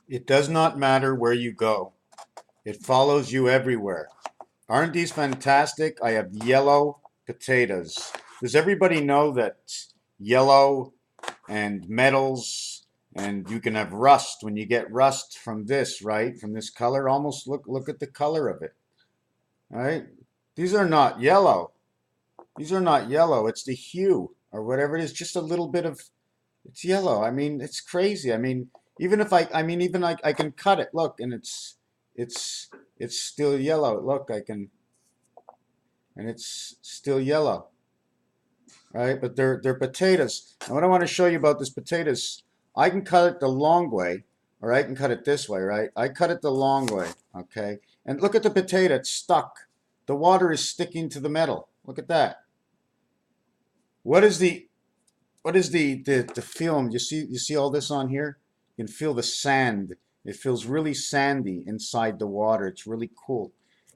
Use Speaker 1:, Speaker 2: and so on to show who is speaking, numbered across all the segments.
Speaker 1: It does not matter where you go. It follows you everywhere. Aren't these fantastic? I have yellow potatoes. Does everybody know that yellow and metals and you can have rust when you get rust from this, right? From this color, almost look at the color of it, right? These are not yellow. These are not yellow. It's the hue or whatever it is, just a little bit of it's yellow. I mean, it's crazy. I mean, even if I mean, even I can cut it. Look, and it's it's still yellow. Look, I can, and it's still yellow, right? But they're potatoes. And what I want to show you about this potatoes, I can cut it the long way, or I can cut it this way, right? I cut it the long way, okay? And look at the potato. It's stuck. The water is sticking to the metal. Look at that. What is the what is the film? You see all this on here? You can feel the sand. It feels really sandy inside the water. It's really cool.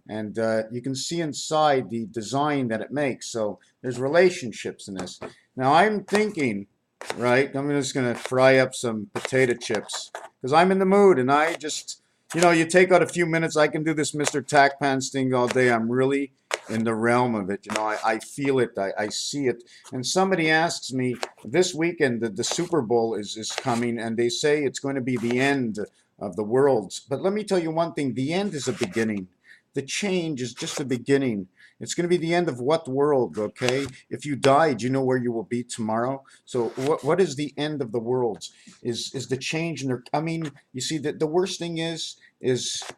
Speaker 1: And you can see inside the design that it makes. So there's relationships in this. Now I'm thinking, right? I'm just gonna fry up some potato chips because I'm in the mood and I just, you take out a few minutes. I can do this Mr. Tack Pants thing all day. I'm really in the realm of it. I feel it. I see it. And somebody asks me this weekend the Super Bowl is coming, and they say it's going to be the end of the world. But let me tell you one thing: the end is a beginning. The change is just a beginning. It's going to be the end of what world, okay? If you died, you know where you will be tomorrow. So what is the end of the world? Is the change in there? I mean, you see that the worst thing is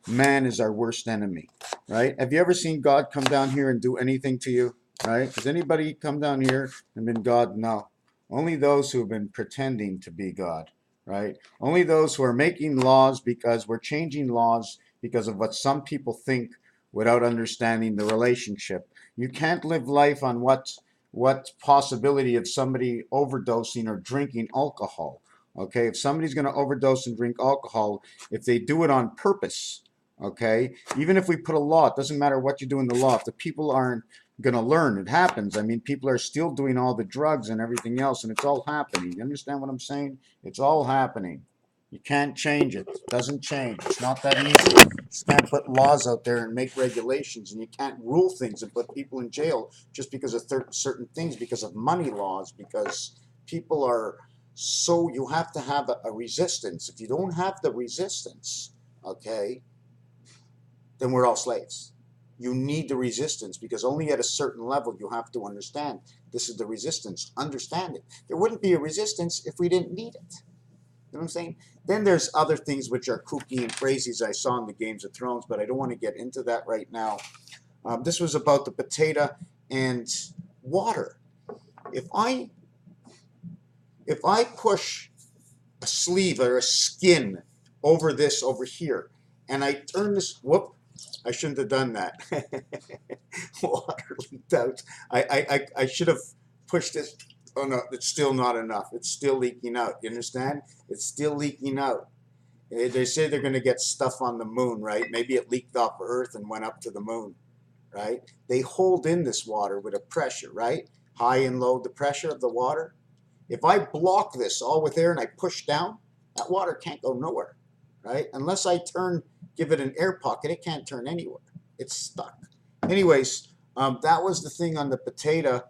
Speaker 1: man is our worst enemy, right? Have you ever seen God come down here and do anything to you, right? Has anybody come down here and been God? No. Only those who have been pretending to be God, right? Only those who are making laws because we're changing laws because of what some people think without understanding the relationship. You can't live life on what possibility of somebody overdosing or drinking alcohol. Okay, if somebody's going to overdose and drink alcohol, if they do it on purpose, okay, even if we put a law, it doesn't matter what you do in the law. If the people aren't going to learn, it happens. I mean, people are still doing all the drugs and everything else, and it's all happening. You understand what I'm saying? It's all happening. You can't change it. It doesn't change. It's not that easy. You just can't put laws out there and make regulations, and you can't rule things and put people in jail just because of certain things, because of money laws, because people are so you have to have a resistance. If you don't have the resistance, okay, then we're all slaves. You need the resistance because only at a certain level you have to understand this is the resistance. Understand it. There wouldn't be a resistance if we didn't need it. You know what I'm saying? Then there's other things which are kooky and crazy as I saw in the Games of Thrones, but I don't want to get into that right now. This was about the potato and water. If I if I push a sleeve or a skin over this over here, and I turn this, whoop, I shouldn't have done that. Water leaked out. I should have pushed this. Oh no, it's still not enough. It's still leaking out. You understand? It's still leaking out. They say they're going to get stuff on the moon, right? Maybe it leaked off Earth and went up to the moon, right? They hold in this water with a pressure, right? High and low, the pressure of the water. If I block this all with air and I push down, that water can't go nowhere, right? Unless I give it an air pocket, it can't turn anywhere. It's stuck. Anyways, that was the thing on the potato,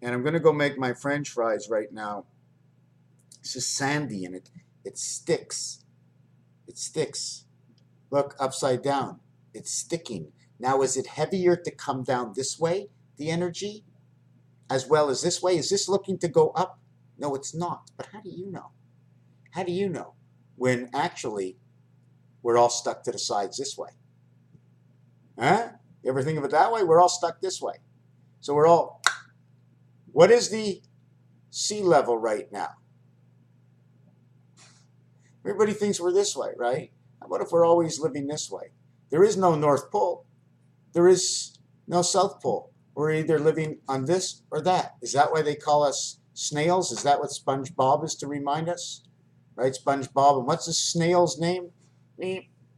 Speaker 1: and I'm going to go make my French fries right now. It's just sandy and it sticks. It sticks. Look, upside down. It's sticking. Now, is it heavier to come down this way, the energy, as well as this way? Is this looking to go up? No, it's not. But how do you know? How do you know when actually we're all stuck to the sides this way? Huh? You ever think of it that way? We're all stuck this way. So we're all, what is the sea level right now? Everybody thinks we're this way, right? How about if we're always living this way? There is no North Pole. There is no South Pole. We're either living on this or that. Is that why they call us snails? Is that what SpongeBob is to remind us? Right, SpongeBob. And what's the snail's name?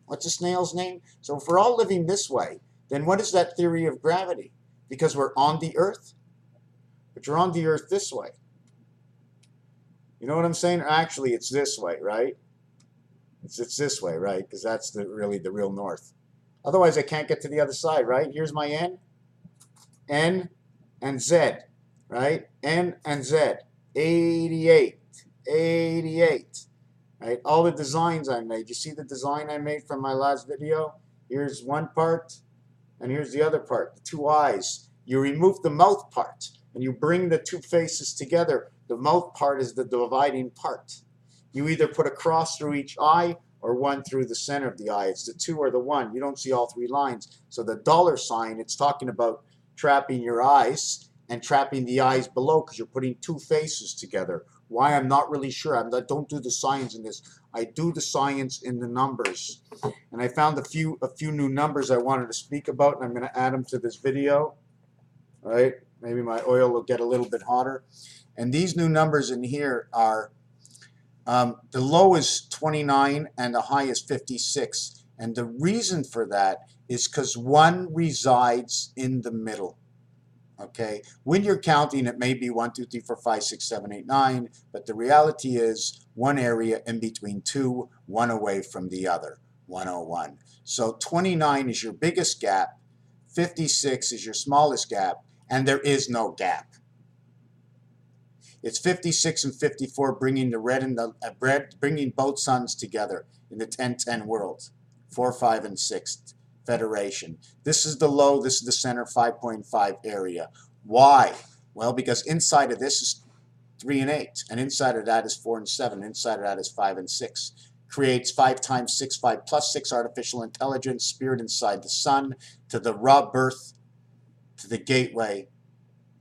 Speaker 1: What's the snail's name? So if we're all living this way, then what is that theory of gravity? Because we're on the Earth? But you're on the Earth this way. You know what I'm saying? Actually, it's this way, right? It's this way, right? Because that's really the real north. Otherwise, I can't get to the other side, right? Here's my N, and Z, right? N and Z, 88, 88, right? All the designs I made. You see the design I made from my last video? Here's one part, and here's the other part, the two eyes. You remove the mouth part, and you bring the two faces together. The mouth part is the dividing part. You either put a cross through each eye or one through the center of the eye. It's the two or the one. You don't see all three lines. So the dollar sign, it's talking about trapping your eyes and trapping the eyes below because you're putting two faces together. Why, I'm not really sure. I don't do the science in this. I do the science in the numbers. And I found a few new numbers I wanted to speak about, and I'm going to add them to this video. All right? Maybe my oil will get a little bit hotter. And these new numbers in here are the low is 29 and the high is 56. And the reason for that is because one resides in the middle. Okay, when you're counting, it may be 1, 2, 3, 4, 5, 6, 7, 8, 9, but the reality is one area in between two, one away from the other, 101. So 29 is your biggest gap, 56 is your smallest gap, and there is no gap. It's 56 and 54, bringing the red and the bringing both suns together in the 10-10 world, 4, 5, and 6. Federation. This is the low, this is the center, 5.5 area. Why? Well, because inside of this is 3 and 8, and inside of that is 4 and 7, inside of that is 5 and 6. Creates 5 times 6, 5 plus 6 artificial intelligence, spirit inside the sun, to the raw birth, to the gateway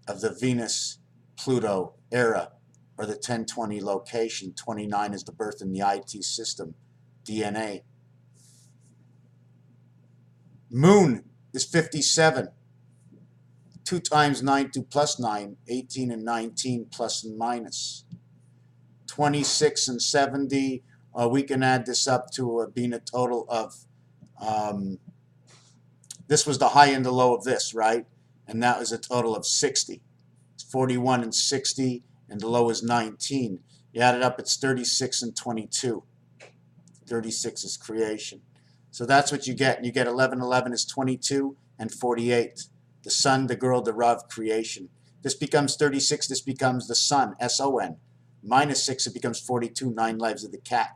Speaker 1: of the Venus-Pluto era, or the 1020 location. 29 is the birth in the IT system, DNA. Moon is 57. 2 times 9, 2 plus 9, 18 and 19 plus and minus. 26 and 70, we can add this up to being a total of, this was the high and the low of this, right? And that was a total of 60. It's 41 and 60, and the low is 19. You add it up, it's 36 and 22. 36 is creation. So that's what you get. You get 11, 11 is 22, and 48. The sun, the girl, the Rav, creation. This becomes 36, this becomes the sun, S-O-N. Minus 6, it becomes 42, 9 lives of the cat.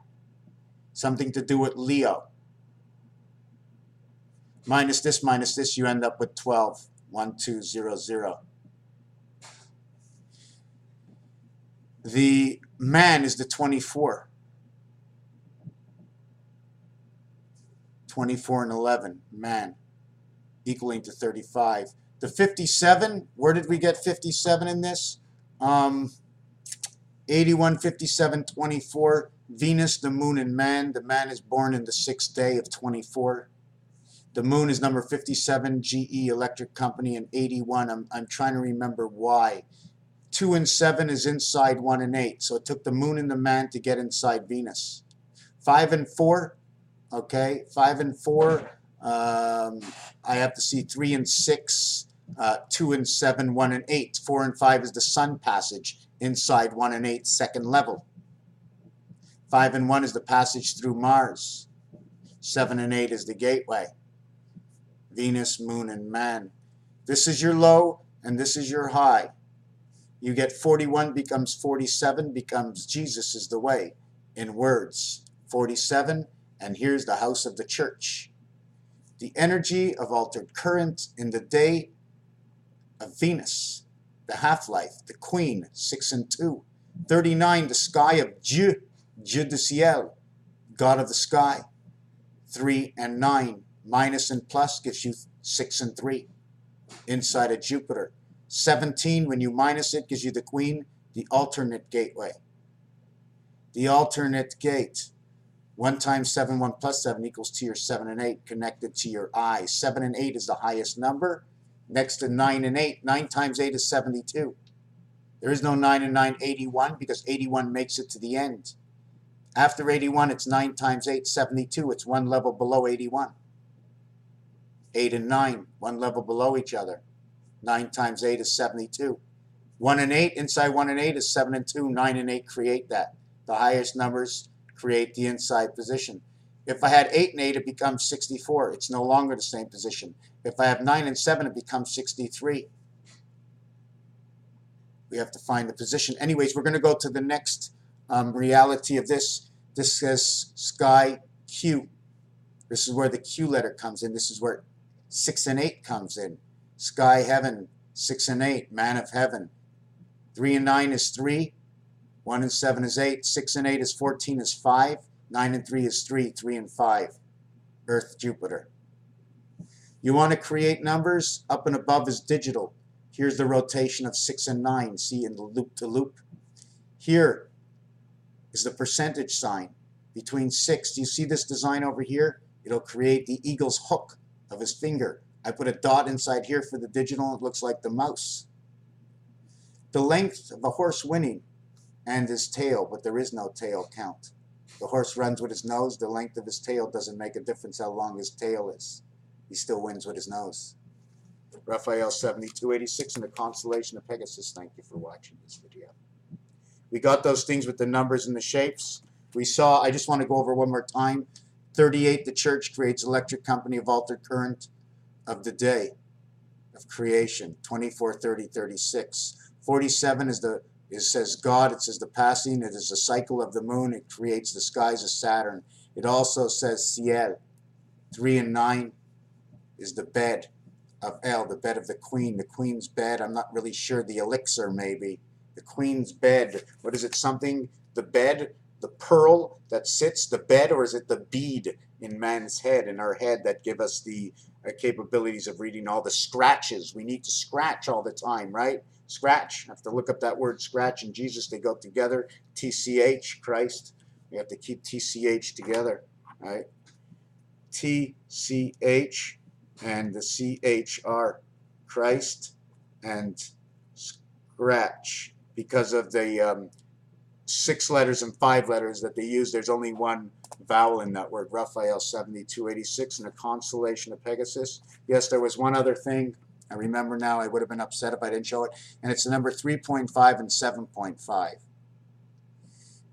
Speaker 1: Something to do with Leo. Minus this, you end up with 12. 1, 2, 0, 0. The man is the 24. 24 and 11, man, equaling to 35. The 57, where did we get 57 in this? 81, 57, 24. Venus, the moon, and man. The man is born in the 6th day of 24. The moon is number 57, GE Electric Company, and 81. I'm trying to remember why. 2 and 7 is inside 1 and 8. So it took the moon and the man to get inside Venus. 5 and 4. Okay, 5 and 4, I have to see 3 and 6, 2 and 7, 1 and 8. 4 and 5 is the sun passage inside 1 and 8, second level. 5 and 1 is the passage through Mars. 7 and 8 is the gateway. Venus, moon, and man. This is your low, and this is your high. You get 41 becomes 47, becomes Jesus is the way, in words. 47. And here's the house of the church. The energy of altered current in the day of Venus. The half-life, the queen, 6 and 2. 39, the sky of Dieu, Dieu du ciel, God of the sky. 3 and 9, minus and plus gives you 6 and 3. Inside of Jupiter. 17, when you minus it, gives you the queen, the alternate gateway. The alternate gate. 1 times 7, 1 plus 7 equals to your 7 and 8, connected to your eye. 7 and 8 is the highest number. Next to 9 and 8. 9 times 8 is 72. There is no 9 and 9, 81, because 81 makes it to the end. After 81, it's 9 times 8, 72. It's one level below 81. 8 and 9, one level below each other. 9 times 8 is 72. 1 and 8, inside 1 and 8 is 7 and 2. 9 and 8 create that. The highest numbers create the inside position. If I had 8 and 8, it becomes 64. It's no longer the same position. If I have 9 and 7, it becomes 63. We have to find the position. Anyways, we're going to go to the next reality of this. This says sky Q. This is where the Q letter comes in. This is where 6 and 8 comes in. Sky, heaven, 6 and 8, man of heaven. 3 and 9 is 3. 1 and 7 is 8. 6 and 8 is 14 is 5. 9 and 3 is 3. 3 and 5. Earth, Jupiter. You want to create numbers? Up and above is digital. Here's the rotation of 6 and 9. See, in the loop to loop. Here is the percentage sign. Between 6, do you see this design over here? It'll create the eagle's hook of his finger. I put a dot inside here for the digital. It looks like the mouse. The length of a horse winning and his tail, but there is no tail count. The horse runs with his nose. The length of his tail doesn't make a difference how long his tail is. He still wins with his nose. Raphael 7286 in the constellation of Pegasus. Thank you for watching this video. We got those things with the numbers and the shapes. We saw, I just want to go over one more time. 38, the church creates electric company of altered current of the day of creation. 24, 30, 36. 47 is it says God. It says the passing. It is a cycle of the moon. It creates the skies of Saturn. It also says ciel. 3 and 9 is the bed of El, the bed of the queen. The queen's bed, I'm not really sure. The elixir, maybe. The queen's bed. What is it? Something, the bed, the pearl that sits, the bed, or is it the bead in man's head, in our head, that give us the capabilities of reading all the scratches? We need to scratch all the time, right? Scratch. I have to look up that word scratch and Jesus. They go together. TCH, Christ. We have to keep TCH together, right? TCH and the CHR, Christ and scratch. Because of the 6 letters and 5 letters that they use, there's only one vowel in that word. Raphael 7286 in the constellation of Pegasus. Yes, there was one other thing. I remember now. I would have been upset if I didn't show it. And it's the number 3.5 and 7.5.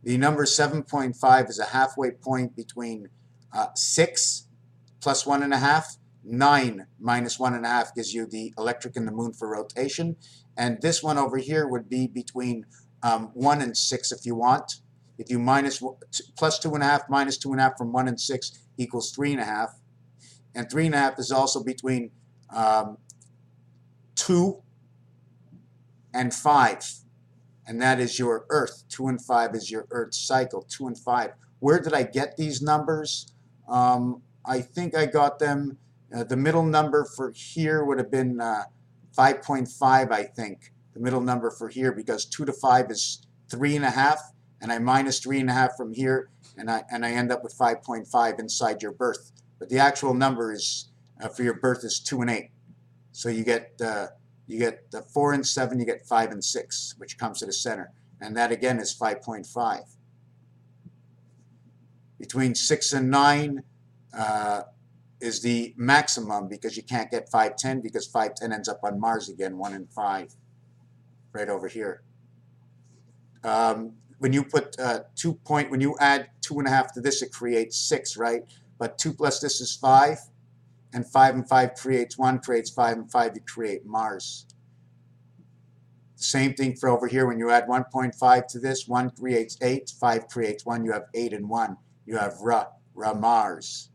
Speaker 1: The number 7.5 is a halfway point between 6 plus 1.5. 9 minus 1.5 gives you the electric and the moon for rotation. And this one over here would be between 1 and 6 if you want. If you plus 2.5 minus 2.5 from 1 and 6 equals 3.5. And 3.5 is also between 2 and 5. And that is your Earth. 2 and 5 is your Earth cycle. 2 and 5. Where did I get these numbers? I think I got them. The middle number for here would have been 5.5, I think. The middle number for here, because 2 to 5 is 3.5, and I minus 3.5 from here, and I end up with 5.5 inside your birth. But the actual number is for your birth is 2 and 8. So you get the 4 and 7, you get 5 and 6, which comes to the center, and that again is 5.5. Between 6 and 9. Is the maximum, because you can't get 510, because 510 ends up on Mars again, 1 and 5, right over here. When you put when you add 2.5 to this, it creates 6, right? But 2 plus this is 5, and 5 and 5 creates 1, creates 5 and 5, you create Mars. Same thing for over here. When you add 1.5 to this, 1 creates 8, 5 creates 1, you have 8 and 1. You have Mars.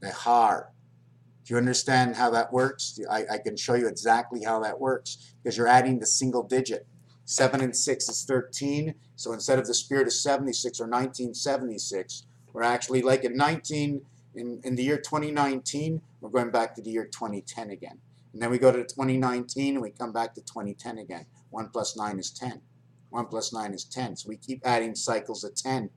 Speaker 1: Har. Do you understand how that works? I can show you exactly how that works, because you're adding the single digit. 7 and 6 is 13. So instead of the spirit of 76 or 1976, we're actually like in the year 2019, we're going back to the year 2010 again. And then we go to 2019 and we come back to 2010 again. 1 plus 9 is 10. 1 plus 9 is 10. So we keep adding cycles of 10.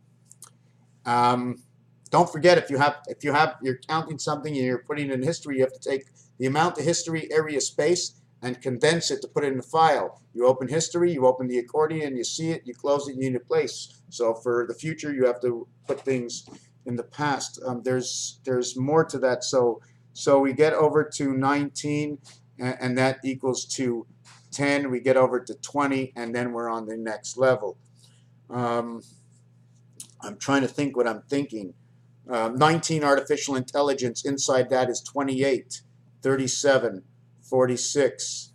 Speaker 1: Don't forget, if you're counting something and you're putting it in history, you have to take the amount of history, area, space, and condense it to put it in a file. You open history, you open the accordion, you see it, you close it, you need a place. So for the future, you have to put things in the past. There's more to that. So we get over to 19, and that equals to 10. We get over to 20, and then we're on the next level. I'm trying to think what I'm thinking. 19 artificial intelligence. Inside that is 28, 37, 46.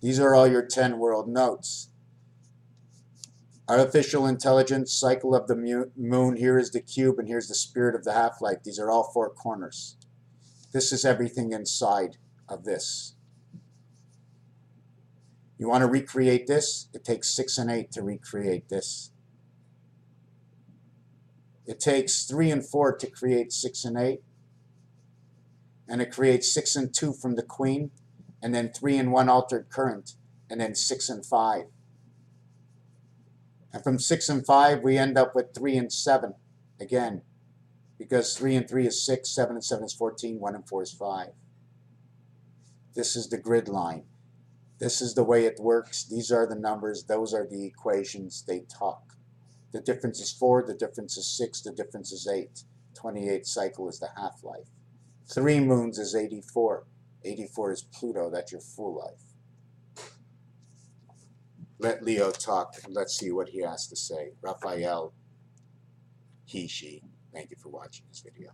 Speaker 1: These are all your 10 world notes. Artificial intelligence, cycle of the moon. Here is the cube, and here's the spirit of the half-life. These are all four corners. This is everything inside of this. You want to recreate this? It takes 6 and 8 to recreate this. It takes 3 and 4 to create 6 and 8. And it creates 6 and 2 from the queen, and then 3 and 1 altered current, and then 6 and 5. And from 6 and 5, we end up with 3 and 7 again, because 3 and 3 is 6, 7 and 7 is 14, 1 and 4 is 5. This is the grid line. This is the way it works. These are the numbers. Those are the equations. They talk. The difference is 4. The difference is 6. The difference is 8. 28 cycle is the half-life. 3 moons is 84. 84 is Pluto. That's your full life. Let Leo talk. Let's see what he has to say. Raphael, he, she. Thank you for watching this video.